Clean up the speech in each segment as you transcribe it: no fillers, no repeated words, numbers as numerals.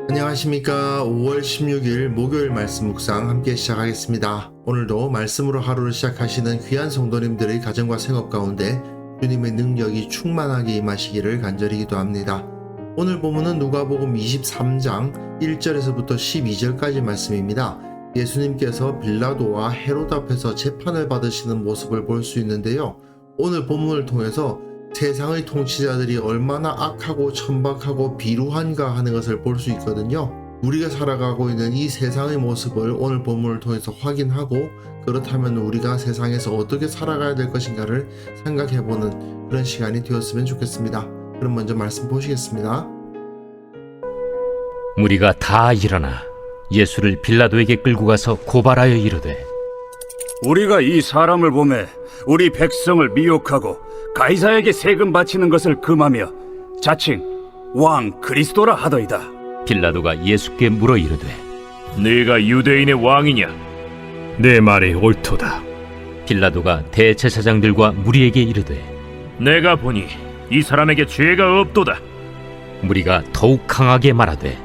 안녕하십니까. 5월 16일 목요일 말씀 묵상 함께 시작하겠습니다. 오늘도 말씀으로 하루를 시작하시는 귀한 성도님들의 가정과 생업 가운데 주님의 능력이 충만하게 임하시기를 간절히 기도합니다. 오늘 본문은 누가복음 23장 1절에서부터 12절까지 말씀입니다. 예수님께서 빌라도와 헤롯 앞에서 재판을 받으시는 모습을 볼 수 있는데요. 오늘 본문을 통해서 세상의 통치자들이 얼마나 악하고 천박하고 비루한가 하는 것을 볼 수 있거든요. 우리가 살아가고 있는 이 세상의 모습을 오늘 본문을 통해서 확인하고, 그렇다면 우리가 세상에서 어떻게 살아가야 될 것인가를 생각해보는 그런 시간이 되었으면 좋겠습니다. 그럼 먼저 말씀 보시겠습니다. 무리가 다 일어나 예수를 빌라도에게 끌고 가서 고발하여 이르되, 우리가 이 사람을 보매 우리 백성을 미혹하고 가이사에게 세금 바치는 것을 금하며 자칭 왕 그리스도라 하더이다. 빌라도가 예수께 물어 이르되, 네가 유대인의 왕이냐? 내 말이 옳도다. 빌라도가 대제사장들과 무리에게 이르되, 내가 보니 이 사람에게 죄가 없도다. 무리가 더욱 강하게 말하되,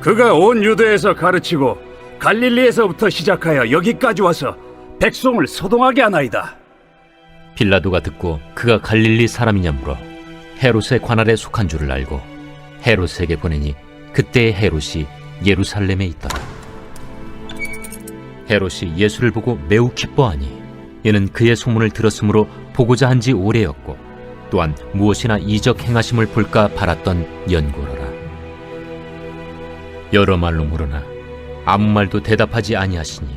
그가 온 유대에서 가르치고 갈릴리에서부터 시작하여 여기까지 와서 백성을 소동하게 하나이다. 빌라도가 듣고 그가 갈릴리 사람이냐 물어 헤롯의 관할에 속한 줄을 알고 헤롯에게 보내니 그때의 헤롯이 예루살렘에 있더라. 헤롯이 예수를 보고 매우 기뻐하니 이는 그의 소문을 들었으므로 보고자 한 지 오래였고 또한 무엇이나 이적 행하심을 볼까 바랐던 연고로라. 여러 말로 물으나 아무 말도 대답하지 아니하시니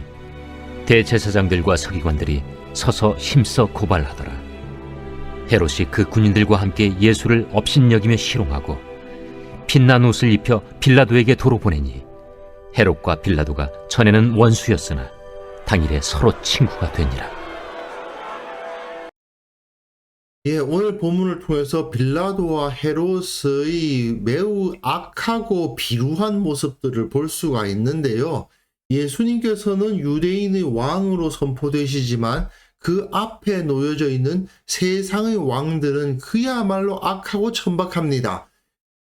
대제사장들과 서기관들이 서서 힘써 고발하더라. 헤롯이 그 군인들과 함께 예수를 업신여기며 희롱하고 빛난 옷을 입혀 빌라도에게 도로 보내니 헤롯과 빌라도가 전에는 원수였으나 당일에 서로 친구가 되니라. 오늘 본문을 통해서 빌라도와 헤롯의 매우 악하고 비루한 모습들을 볼 수가 있는데요. 예수님께서는 유대인의 왕으로 선포되시지만 그 앞에 놓여져 있는 세상의 왕들은 그야말로 악하고 천박합니다.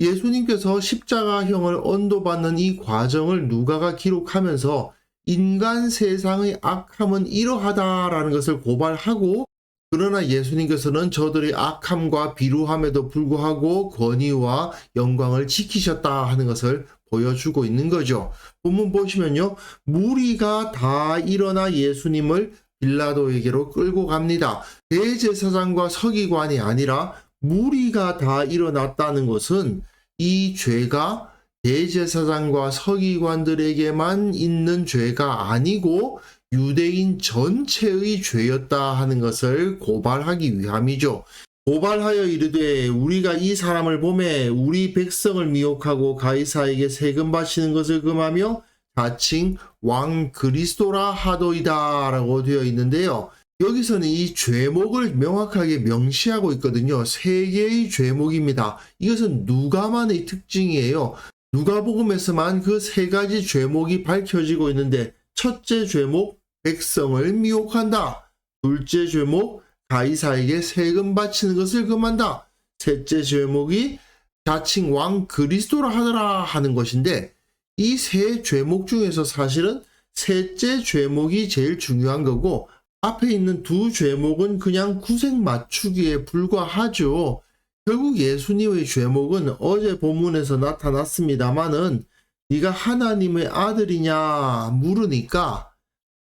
예수님께서 십자가형을 언도받는 이 과정을 누가가 기록하면서 인간 세상의 악함은 이러하다라는 것을 고발하고, 그러나 예수님께서는 저들의 악함과 비루함에도 불구하고 권위와 영광을 지키셨다 하는 것을 보여주고 있는 거죠. 본문 보시면요, 무리가 다 일어나 예수님을 빌라도에게로 끌고 갑니다. 대제사장과 서기관이 아니라 무리가 다 일어났다는 것은 이 죄가 대제사장과 서기관들에게만 있는 죄가 아니고 유대인 전체의 죄였다 하는 것을 고발하기 위함이죠. 고발하여 이르되, 우리가 이 사람을 보매 우리 백성을 미혹하고 가이사에게 세금 바치는 것을 금하며 자칭 왕 그리스도라 하도이다 라고 되어 있는데요. 여기서는 이 죄목을 명확하게 명시하고 있거든요. 세 개의 죄목입니다. 이것은 누가만의 특징이에요. 누가복음에서만 그 세 가지 죄목이 밝혀지고 있는데, 첫째 죄목, 백성을 미혹한다. 둘째 죄목, 가이사에게 세금 바치는 것을 금한다. 셋째 죄목이 자칭 왕 그리스도라 하더라 하는 것인데, 이 세 죄목 중에서 사실은 셋째 죄목이 제일 중요한 거고, 앞에 있는 두 죄목은 그냥 구색 맞추기에 불과하죠. 결국 예수님의 죄목은 어제 본문에서 나타났습니다마는 네가 하나님의 아들이냐 물으니까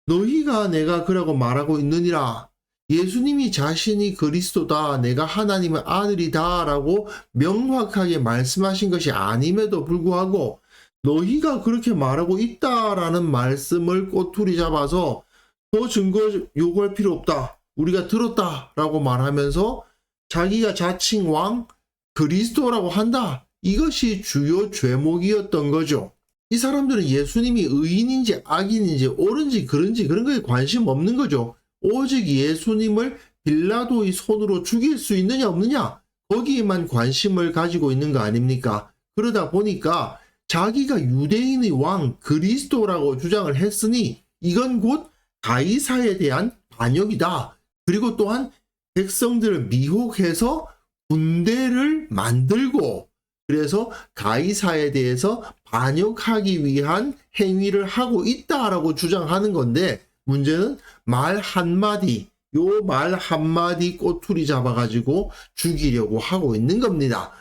너희가 내가 그라고 말하고 있느니라. 예수님이 자신이 그리스도다, 내가 하나님의 아들이다 라고 명확하게 말씀하신 것이 아님에도 불구하고 너희가 그렇게 말하고 있다라는 말씀을 꼬투리 잡아서 더 증거 요구할 필요 없다, 우리가 들었다 라고 말하면서 자기가 자칭 왕 그리스도라고 한다. 이것이 주요 죄목이었던 거죠. 이 사람들은 예수님이 의인인지 악인인지 옳은지 그른지 그런 거에 관심 없는 거죠. 오직 예수님을 빌라도의 손으로 죽일 수 있느냐 없느냐, 거기에만 관심을 가지고 있는 거 아닙니까? 그러다 보니까 자기가 유대인의 왕 그리스도라고 주장을 했으니 이건 곧 가이사에 대한 반역이다. 그리고 또한 백성들을 미혹해서 군대를 만들고 그래서 가이사에 대해서 반역하기 위한 행위를 하고 있다라고 주장하는 건데, 문제는 말 한마디, 요 말 한마디 꼬투리 잡아가지고 죽이려고 하고 있는 겁니다.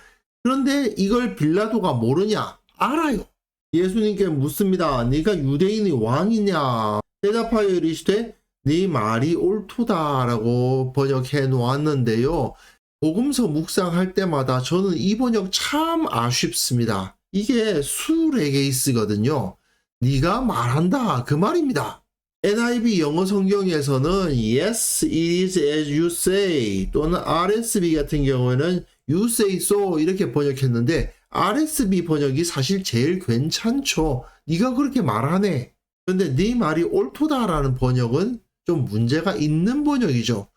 그런데 이걸 빌라도가 모르냐? 알아요. 예수님께 묻습니다. 네가 유대인의 왕이냐? 대답하여 이르시되 네 말이 옳도다라고 번역해 놓았는데요. 복음서 묵상할 때마다 저는 이 번역 참 아쉽습니다. 이게 수레게이스거든요. 네가 말한다 그 말입니다. NIV 영어 성경에서는 Yes, it is as you say 또는 RSV 같은 경우에는 You say so 이렇게 번역했는데 RSV 번역이 사실 제일 괜찮죠. 네가 그렇게 말하네. 그런데 네 말이 옳도다라는 번역은 좀 문제가 있는 번역이죠.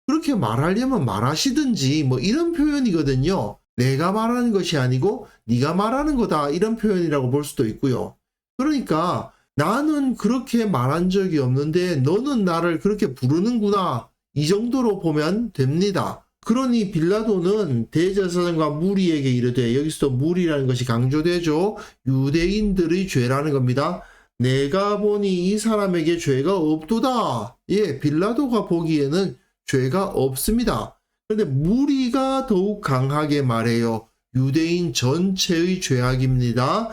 그렇게 말하려면 말하시든지 뭐 이런 표현이거든요. 내가 말하는 것이 아니고 네가 말하는 거다 이런 표현이라고 볼 수도 있고요. 그러니까 나는 그렇게 말한 적이 없는데 너는 나를 그렇게 부르는구나 이 정도로 보면 됩니다. 그러니 빌라도는 대제사장과 무리에게 이르되, 여기서 무리라는 것이 강조되죠. 유대인들의 죄라는 겁니다. 내가 보니 이 사람에게 죄가 없도다. 예, 빌라도가 보기에는 죄가 없습니다. 그런데 무리가 더욱 강하게 말해요. 유대인 전체의 죄악입니다.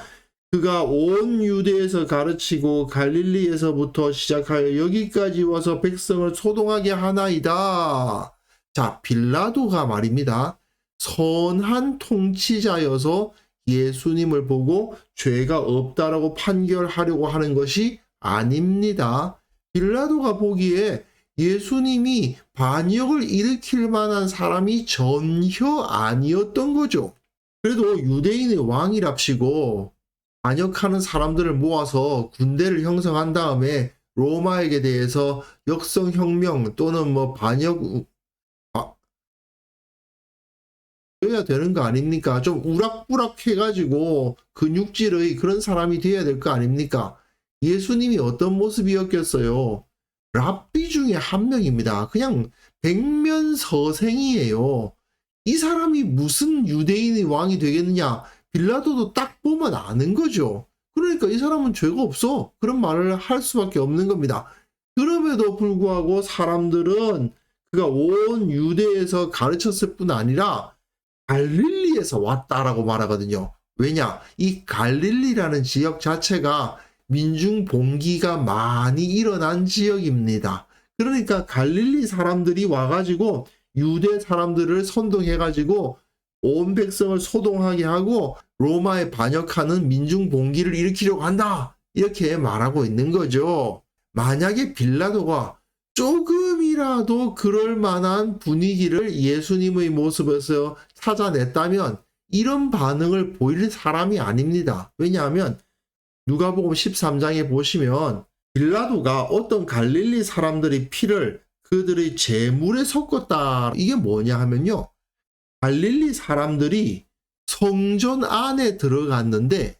그가 온 유대에서 가르치고 갈릴리에서부터 시작하여 여기까지 와서 백성을 소동하게 하나이다. 자, 빌라도가 말입니다. 선한 통치자여서 예수님을 보고 죄가 없다라고 판결하려고 하는 것이 아닙니다. 빌라도가 보기에 예수님이 반역을 일으킬 만한 사람이 전혀 아니었던 거죠. 그래도 유대인의 왕이랍시고 반역하는 사람들을 모아서 군대를 형성한 다음에 로마에게 대해서 역성혁명 또는 뭐 반역 해야 되는 거 아닙니까? 좀 우락부락 해가지고 근육질의 그런 사람이 되어야 될 거 아닙니까? 예수님이 어떤 모습이었겠어요? 랍비 중에 한 명입니다. 그냥 백면서생이에요. 이 사람이 무슨 유대인의 왕이 되겠느냐? 빌라도도 딱 보면 아는 거죠. 그러니까 이 사람은 죄가 없어. 그런 말을 할 수밖에 없는 겁니다. 그럼에도 불구하고 사람들은 그가 온 유대에서 가르쳤을 뿐 아니라 갈릴리에서 왔다라고 말하거든요. 왜냐? 이 갈릴리라는 지역 자체가 민중 봉기가 많이 일어난 지역입니다. 그러니까 갈릴리 사람들이 와가지고 유대 사람들을 선동해가지고 온 백성을 소동하게 하고 로마에 반역하는 민중 봉기를 일으키려고 한다. 이렇게 말하고 있는 거죠. 만약에 빌라도가 조금이라도 그럴 만한 분위기를 예수님의 모습에서 찾아냈다면 이런 반응을 보일 사람이 아닙니다. 왜냐하면 누가복음 13장에 보시면 빌라도가 어떤 갈릴리 사람들의 피를 그들의 제물에 섞었다. 이게 뭐냐 하면요. 갈릴리 사람들이 성전 안에 들어갔는데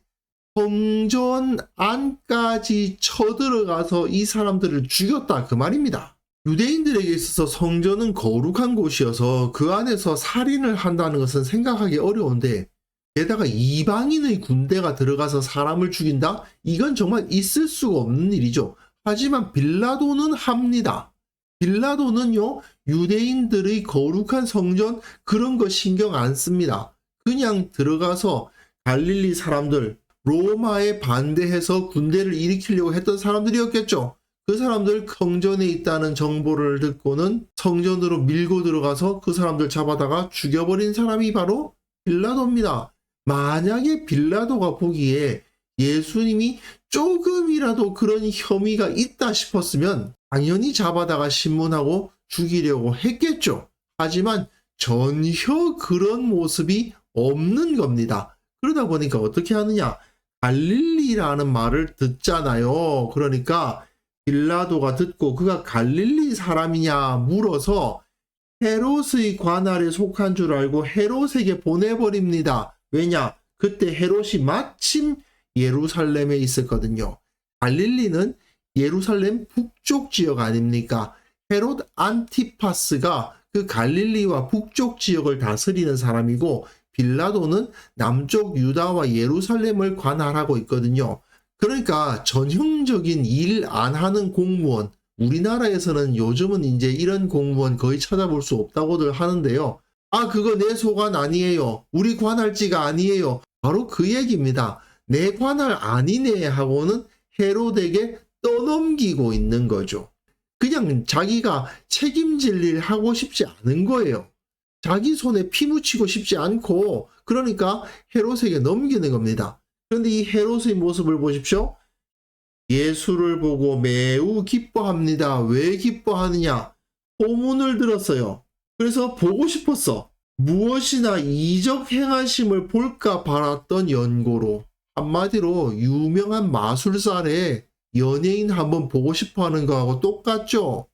성전 안까지 쳐들어가서 이 사람들을 죽였다 그 말입니다. 유대인들에게 있어서 성전은 거룩한 곳이어서 그 안에서 살인을 한다는 것은 생각하기 어려운데 게다가 이방인의 군대가 들어가서 사람을 죽인다? 이건 정말 있을 수가 없는 일이죠. 하지만 빌라도는 합니다. 빌라도는요, 유대인들의 거룩한 성전 그런 거 신경 안 씁니다. 그냥 들어가서 갈릴리 사람들, 로마에 반대해서 군대를 일으키려고 했던 사람들이었겠죠. 그 사람들 성전에 있다는 정보를 듣고는 성전으로 밀고 들어가서 그 사람들 잡아다가 죽여버린 사람이 바로 빌라도입니다. 만약에 빌라도가 보기에 예수님이 조금이라도 그런 혐의가 있다 싶었으면 당연히 잡아다가 신문하고 죽이려고 했겠죠. 하지만 전혀 그런 모습이 없는 겁니다. 그러다 보니까 어떻게 하느냐? 갈릴리라는 말을 듣잖아요. 그러니까 빌라도가 듣고 그가 갈릴리 사람이냐 물어서 헤롯의 관할에 속한 줄 알고 헤롯에게 보내버립니다. 왜냐? 그때 헤롯이 마침 예루살렘에 있었거든요. 갈릴리는 예루살렘 북쪽 지역 아닙니까? 헤롯 안티파스가 그 갈릴리와 북쪽 지역을 다스리는 사람이고 빌라도는 남쪽 유다와 예루살렘을 관할하고 있거든요. 그러니까 전형적인 일 안 하는 공무원, 우리나라에서는 요즘은 이제 이런 공무원 거의 찾아볼 수 없다고들 하는데요. 아, 그거 내 소관 아니에요. 우리 관할지가 아니에요. 바로 그 얘기입니다. 내 관할 아니네 하고는 헤롯에게 떠넘기고 있는 거죠. 그냥 자기가 책임질 일 하고 싶지 않은 거예요. 자기 손에 피 묻히고 싶지 않고, 그러니까 헤롯에게 넘기는 겁니다. 그런데 이 헤롯의 모습을 보십시오. 예수를 보고 매우 기뻐합니다. 왜 기뻐하느냐? 소문을 들었어요. 그래서 보고 싶었어. 무엇이나 이적 행하심을 볼까 바랐던 연고로, 한마디로 유명한 마술사래 연예인 한번 보고 싶어 하는 거하고 똑같죠?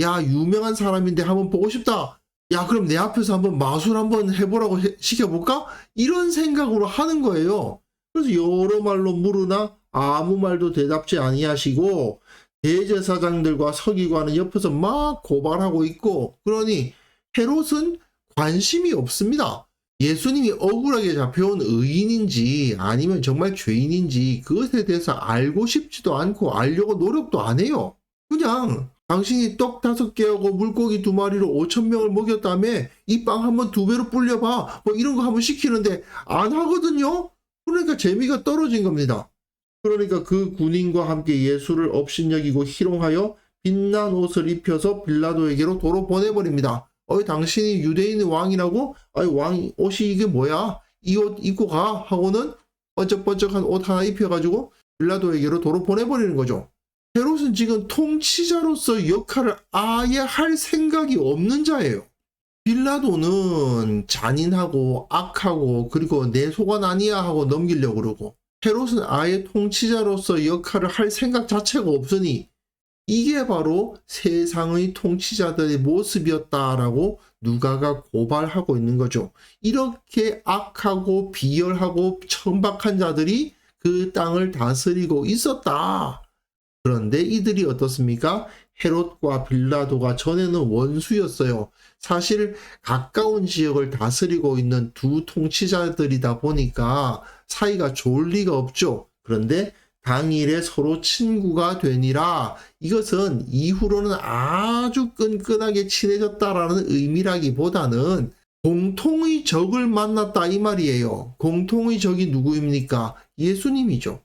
야, 유명한 사람인데 한번 보고 싶다. 야, 그럼 내 앞에서 한번 마술 한번 해보라고 시켜볼까? 이런 생각으로 하는 거예요. 그래서 여러 말로 물으나 아무 말도 대답지 아니하시고 대제사장들과 서기관은 옆에서 막 고발하고 있고, 그러니 헤롯은 관심이 없습니다. 예수님이 억울하게 잡혀온 의인인지 아니면 정말 죄인인지 그것에 대해서 알고 싶지도 않고 알려고 노력도 안 해요. 그냥 당신이 떡 5개하고 물고기 2마리로 5,000명을 먹였다며 이 빵 한번 2배로 불려봐, 뭐 이런 거 한번 시키는데 안 하거든요. 그러니까 재미가 떨어진 겁니다. 그러니까 그 군인과 함께 예수를 업신여기고 희롱하여 빛난 옷을 입혀서 빌라도에게로 도로 보내버립니다. 당신이 유대인의 왕이라고? 왕 옷이 이게 뭐야? 이 옷 입고 가? 하고는 번쩍번쩍한 옷 하나 입혀가지고 빌라도에게로 도로 보내버리는 거죠. 헤롯은 지금 통치자로서 역할을 아예 할 생각이 없는 자예요. 빌라도는 잔인하고 악하고 그리고 내 소관 아니야 하고 넘기려고 그러고, 헤롯은 아예 통치자로서 역할을 할 생각 자체가 없으니 이게 바로 세상의 통치자들의 모습이었다라고 누가가 고발하고 있는 거죠. 이렇게 악하고 비열하고 천박한 자들이 그 땅을 다스리고 있었다. 그런데 이들이 어떻습니까? 헤롯과 빌라도가 전에는 원수였어요. 사실 가까운 지역을 다스리고 있는 두 통치자들이다 보니까 사이가 좋을 리가 없죠. 그런데 당일에 서로 친구가 되니라. 이것은 이후로는 아주 끈끈하게 친해졌다라는 의미라기보다는 공통의 적을 만났다 이 말이에요. 공통의 적이 누구입니까? 예수님이죠.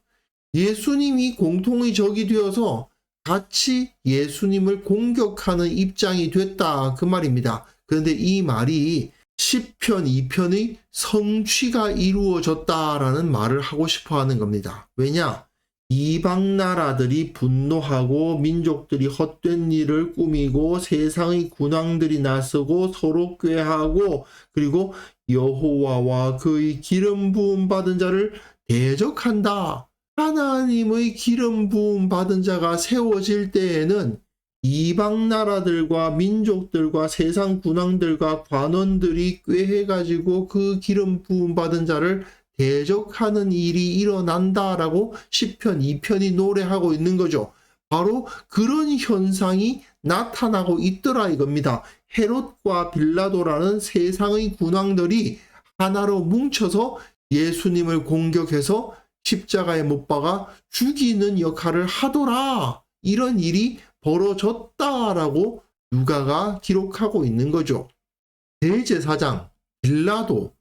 예수님이 공통의 적이 되어서 같이 예수님을 공격하는 입장이 됐다 그 말입니다. 그런데 이 말이 10편, 2편의 성취가 이루어졌다라는 말을 하고 싶어 하는 겁니다. 왜냐? 이방 나라들이 분노하고 민족들이 헛된 일을 꾸미고 세상의 군왕들이 나서고 서로 꾀하고 그리고 여호와와 그의 기름 부음 받은 자를 대적한다. 하나님의 기름 부음 받은 자가 세워질 때에는 이방 나라들과 민족들과 세상 군왕들과 관원들이 꾀해가지고 그 기름 부음 받은 자를 대적하는 일이 일어난다라고 시편 2편이 노래하고 있는 거죠. 바로 그런 현상이 나타나고 있더라 이겁니다. 헤롯과 빌라도라는 세상의 군왕들이 하나로 뭉쳐서 예수님을 공격해서 십자가에 못 박아 죽이는 역할을 하더라. 이런 일이 벌어졌다라고 누가가 기록하고 있는 거죠. 대제사장, 빌라도,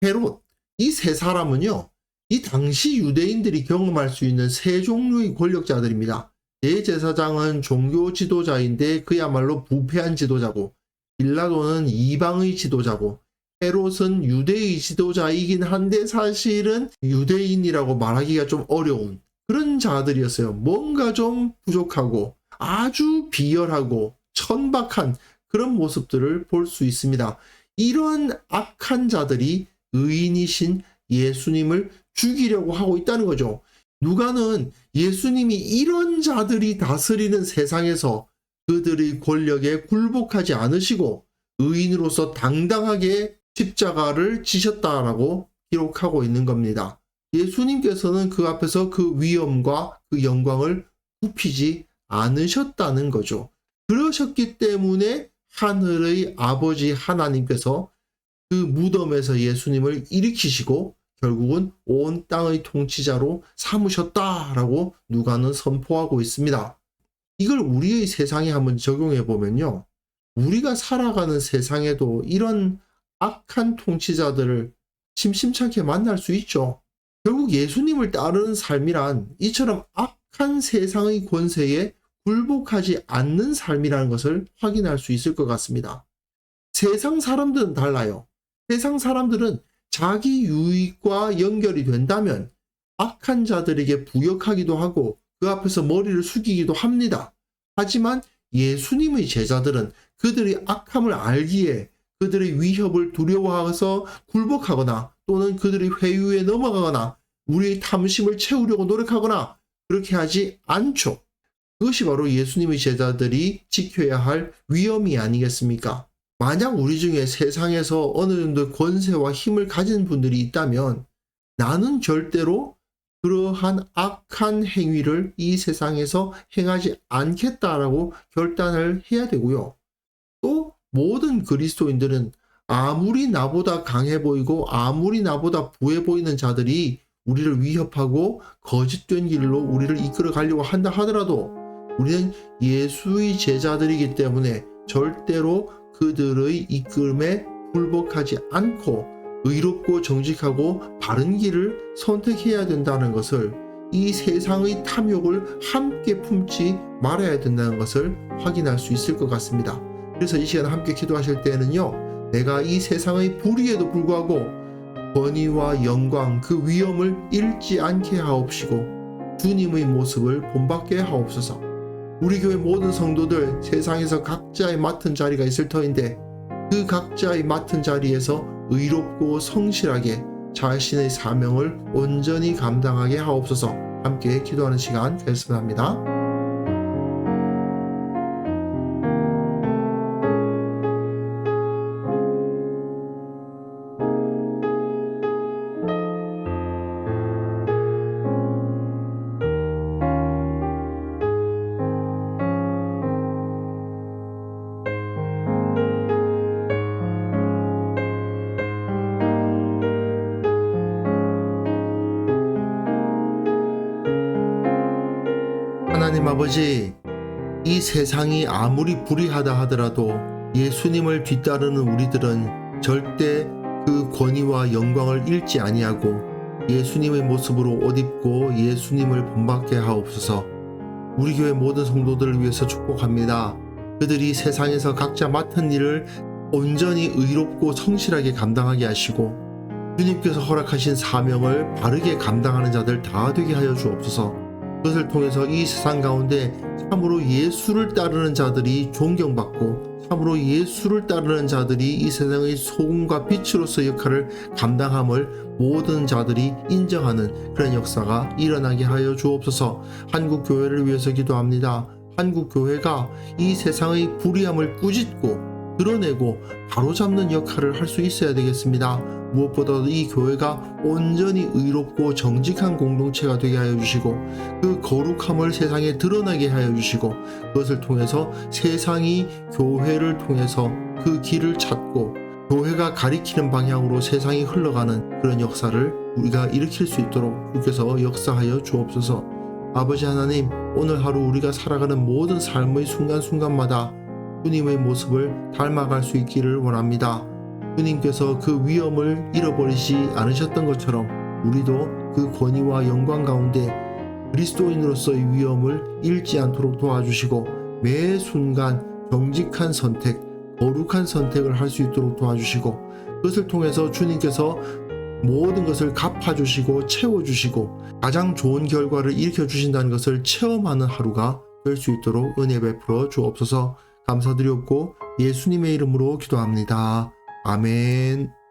헤롯 이 세 사람은요, 이 당시 유대인들이 경험할 수 있는 세 종류의 권력자들입니다. 대제사장은 종교 지도자인데 그야말로 부패한 지도자고, 빌라도는 이방의 지도자고, 헤롯은 유대의 지도자이긴 한데 사실은 유대인이라고 말하기가 좀 어려운 그런 자들이었어요. 뭔가 좀 부족하고 아주 비열하고 천박한 그런 모습들을 볼 수 있습니다. 이런 악한 자들이 의인이신 예수님을 죽이려고 하고 있다는 거죠. 누가는 예수님이 이런 자들이 다스리는 세상에서 그들의 권력에 굴복하지 않으시고 의인으로서 당당하게 십자가를 지셨다라고 기록하고 있는 겁니다. 예수님께서는 그 앞에서 그 위엄과 그 영광을 굽히지 않으셨다는 거죠. 그러셨기 때문에 하늘의 아버지 하나님께서 그 무덤에서 예수님을 일으키시고 결국은 온 땅의 통치자로 삼으셨다라고 누가는 선포하고 있습니다. 이걸 우리의 세상에 한번 적용해 보면요. 우리가 살아가는 세상에도 이런 악한 통치자들을 심심찮게 만날 수 있죠. 결국 예수님을 따르는 삶이란 이처럼 악한 세상의 권세에 굴복하지 않는 삶이라는 것을 확인할 수 있을 것 같습니다. 세상 사람들은 달라요. 세상 사람들은 자기 유익과 연결이 된다면 악한 자들에게 부역하기도 하고 그 앞에서 머리를 숙이기도 합니다. 하지만 예수님의 제자들은 그들의 악함을 알기에 그들의 위협을 두려워해서 굴복하거나 또는 그들의 회유에 넘어가거나 우리의 탐심을 채우려고 노력하거나 그렇게 하지 않죠. 그것이 바로 예수님의 제자들이 지켜야 할 위엄이 아니겠습니까? 만약 우리 중에 세상에서 어느 정도 권세와 힘을 가진 분들이 있다면 나는 절대로 그러한 악한 행위를 이 세상에서 행하지 않겠다라고 결단을 해야 되고요. 또 모든 그리스도인들은 아무리 나보다 강해 보이고 아무리 나보다 부해 보이는 자들이 우리를 위협하고 거짓된 길로 우리를 이끌어 가려고 한다 하더라도 우리는 예수의 제자들이기 때문에 절대로 그들의 이끌음에 굴복하지 않고 의롭고 정직하고 바른 길을 선택해야 된다는 것을, 이 세상의 탐욕을 함께 품지 말아야 된다는 것을 확인할 수 있을 것 같습니다. 그래서 이 시간 함께 기도하실 때에는요, 내가 이 세상의 불의에도 불구하고 권위와 영광 그 위엄을 잃지 않게 하옵시고 주님의 모습을 본받게 하옵소서. 우리 교회 모든 성도들 세상에서 각자의 맡은 자리가 있을 터인데 그 각자의 맡은 자리에서 의롭고 성실하게 자신의 사명을 온전히 감당하게 하옵소서. 함께 기도하는 시간 되겠습니다. 하나님 아버지, 이 세상이 아무리 불의하다 하더라도 예수님을 뒤따르는 우리들은 절대 그 권위와 영광을 잃지 아니하고 예수님의 모습으로 옷 입고 예수님을 본받게 하옵소서. 우리 교회 모든 성도들을 위해서 축복합니다. 그들이 세상에서 각자 맡은 일을 온전히 의롭고 성실하게 감당하게 하시고 주님께서 허락하신 사명을 바르게 감당하는 자들 다 되게 하여 주옵소서. 그것을 통해서 이 세상 가운데 참으로 예수를 따르는 자들이 존경받고 참으로 예수를 따르는 자들이 이 세상의 소금과 빛으로서 역할을 감당함을 모든 자들이 인정하는 그런 역사가 일어나게 하여 주옵소서. 한국교회를 위해서 기도합니다. 한국교회가 이 세상의 불의함을 꾸짖고 드러내고 바로잡는 역할을 할 수 있어야 되겠습니다. 무엇보다도 이 교회가 온전히 의롭고 정직한 공동체가 되게 하여 주시고 그 거룩함을 세상에 드러나게 하여 주시고 그것을 통해서 세상이 교회를 통해서 그 길을 찾고 교회가 가리키는 방향으로 세상이 흘러가는 그런 역사를 우리가 일으킬 수 있도록 주께서 역사하여 주옵소서. 아버지 하나님, 오늘 하루 우리가 살아가는 모든 삶의 순간순간마다 주님의 모습을 닮아갈 수 있기를 원합니다. 주님께서 그 위엄을 잃어버리지 않으셨던 것처럼 우리도 그 권위와 영광 가운데 그리스도인으로서의 위엄을 잃지 않도록 도와주시고 매 순간 정직한 선택, 거룩한 선택을 할 수 있도록 도와주시고 그것을 통해서 주님께서 모든 것을 갚아주시고 채워주시고 가장 좋은 결과를 일으켜주신다는 것을 체험하는 하루가 될 수 있도록 은혜 베풀어 주옵소서. 감사드리옵고 예수님의 이름으로 기도합니다. 아멘.